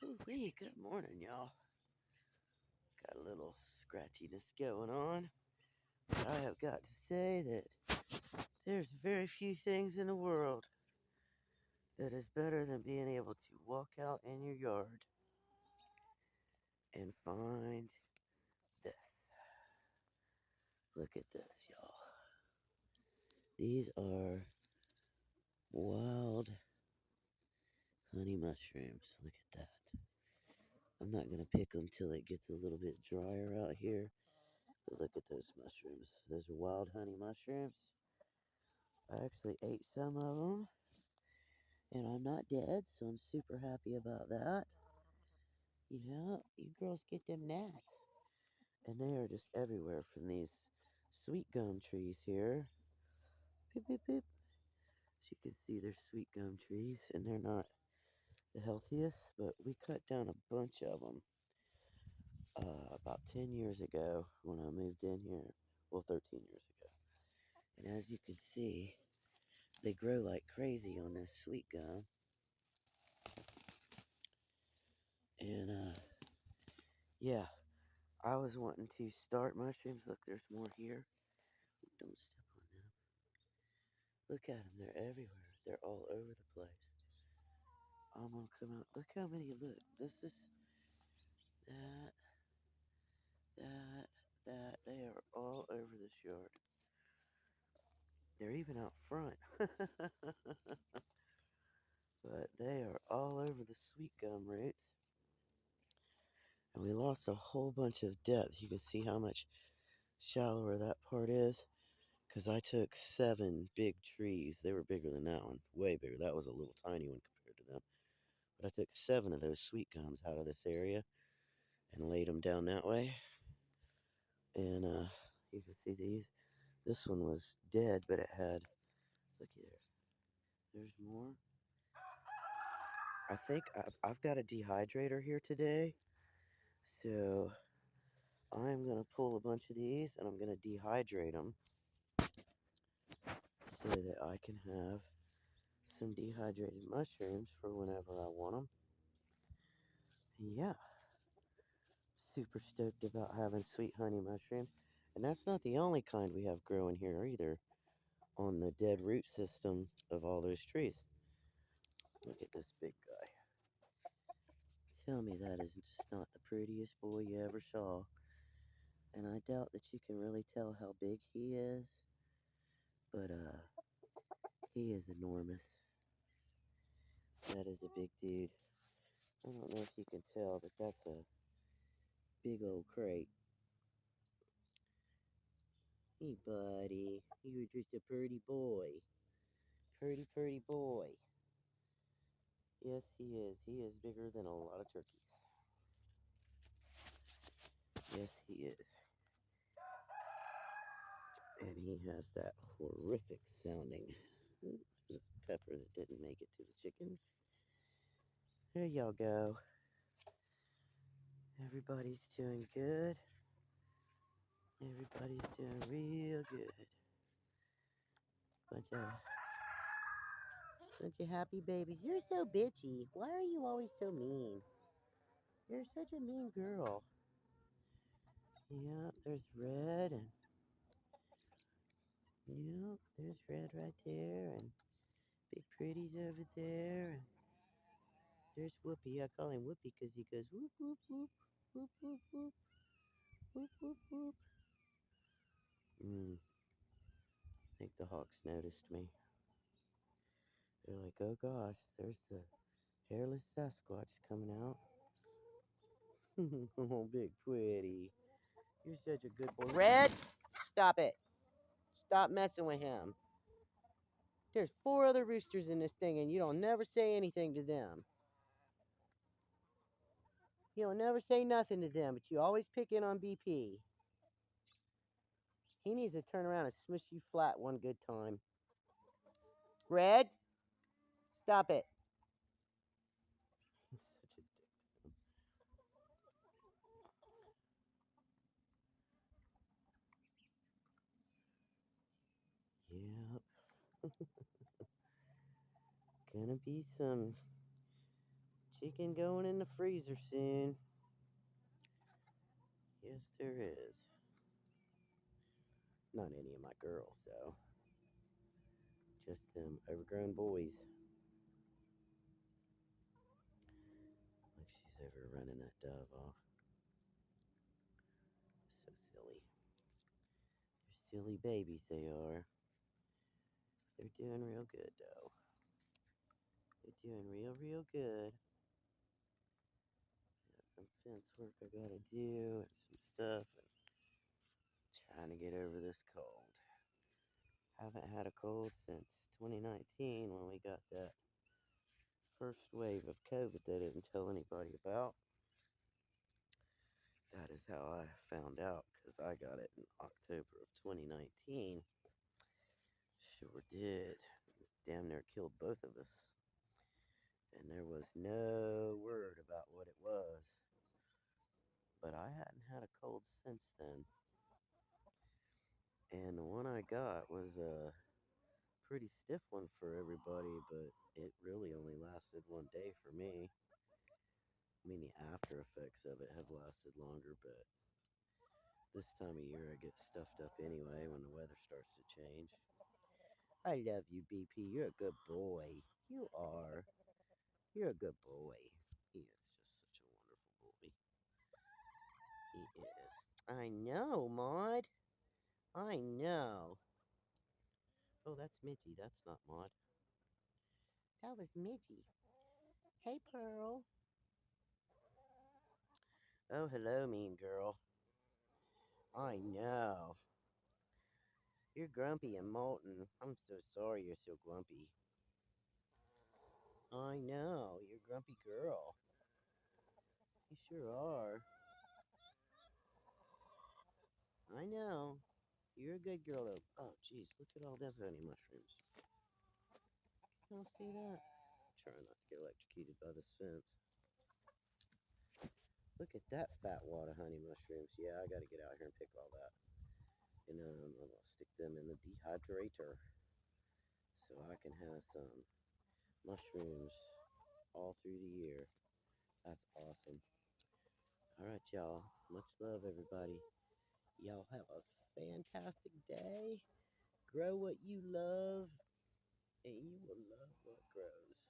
Ooh-wee, good morning, y'all. Got a little scratchiness going on. But I have got to say that there's very few things in the world that is better than being able to walk out in your yard and find this. Look at this, y'all. These are wild honey mushrooms. Look at that. I'm not going to pick them till it gets a little bit drier out here. But look at those mushrooms. Those are wild honey mushrooms. I actually ate some of them, and I'm not dead, so I'm super happy about that. Yeah, you girls get them gnats. And they are just everywhere from these sweet gum trees here. Beep, beep, beep. As you can see, they're sweet gum trees, and they're not the healthiest, but we cut down a bunch of them about 10 years ago when I moved in here. Well, 13 years ago. And as you can see, they grow like crazy on this sweet gum. And, yeah, I was wanting to start mushrooms. Look, there's more here. Don't step on them. Look at them. They're everywhere. They're all over the place. I'm going to come out. Look how many. Look. This is that, that, that. They are all over this yard. They're even out front. But they are all over the sweet gum roots. And we lost a whole bunch of depth. You can see how much shallower that part is. Because I took 7 big trees. They were bigger than that one. Way bigger. That was a little tiny one compared to them. But I took 7 of those sweet gums out of this area and laid them down that way. And you can see these. This one was dead, but it had, look here. There's more. I think I've got a dehydrator here today. So I'm going to pull a bunch of these and I'm going to dehydrate them so that I can have some dehydrated mushrooms for whenever I want them. Yeah, super stoked about having sweet honey mushrooms. And that's not the only kind we have growing here either on the dead root system of all those trees. Look at this big guy. Tell me that isn't just not the prettiest boy you ever saw. And I doubt that you can really tell how big he is. But, he is enormous. That is a big dude. I don't know if you can tell, but that's a big old crate. Hey, buddy. You're just a pretty boy. Pretty boy. Yes, he is. He is bigger than a lot of turkeys. Yes, he is. And he has that horrific sounding. There's a pepper that didn't make it to the chickens. There y'all go. Everybody's doing good. Everybody's doing real good. Bunch of happy babies. You're so bitchy. Why are you always so mean? You're such a mean girl. Yeah, there's red and yeah, there's red right there and big pretties over there and there's Whoopi. I call him Whoopi because he goes whoop whoop whoop whoop whoop whoop whoop whoop whoop. I think the hawks noticed me. They're like, oh gosh, there's the hairless Sasquatch coming out. Oh, big pretty. You're such a good boy. Red, stop it. Stop messing with him. There's 4 other roosters in this thing, and you don't never say anything to them. You don't never say nothing to them, but you always pick in on BP. He needs to turn around and smush you flat one good time. Red, stop it. He's such a dick. Yep. Gonna be some chicken going in the freezer soon. Yes, there is. Not any of my girls, though. Just them overgrown boys. Like she's over running that dove off. So silly. They're silly babies, they are. They're doing real good, though. They're doing real good. Got some fence work I gotta do and some stuff and trying to get over this cold. Haven't had a cold since 2019 when we got that first wave of COVID that I didn't tell anybody about. That is how I found out because I got it in October of 2019. Sure did. Damn near killed both of us. And there was no word about what it was. But I hadn't had a cold since then. And the one I got was a pretty stiff one for everybody, but it really only lasted one day for me. I mean, the after effects of it have lasted longer, but this time of year I get stuffed up anyway when the weather starts to change. I love you, BP. You're a good boy. You are. You're a good boy. He is just such a wonderful boy. He is. I know, Maud. I know. Oh, that's Midgie. That's not Maud. That was Midgie. Hey, Pearl. Oh, hello, mean girl. I know. You're grumpy and molten. I'm so sorry you're so grumpy. I know. You're a grumpy girl. You sure are. I know. You're a good girl, though. Oh, jeez. Look at all those honey mushrooms. Y'all see that? Trying not to get electrocuted by this fence. Look at that fat wad of honey mushrooms. Yeah, I gotta get out here and pick all that. And I'm gonna stick them in the dehydrator so I can have some mushrooms all through the year. That's awesome. All right, y'all. Much love, everybody. Y'all have a fantastic day. Grow what you love, and you will love what grows.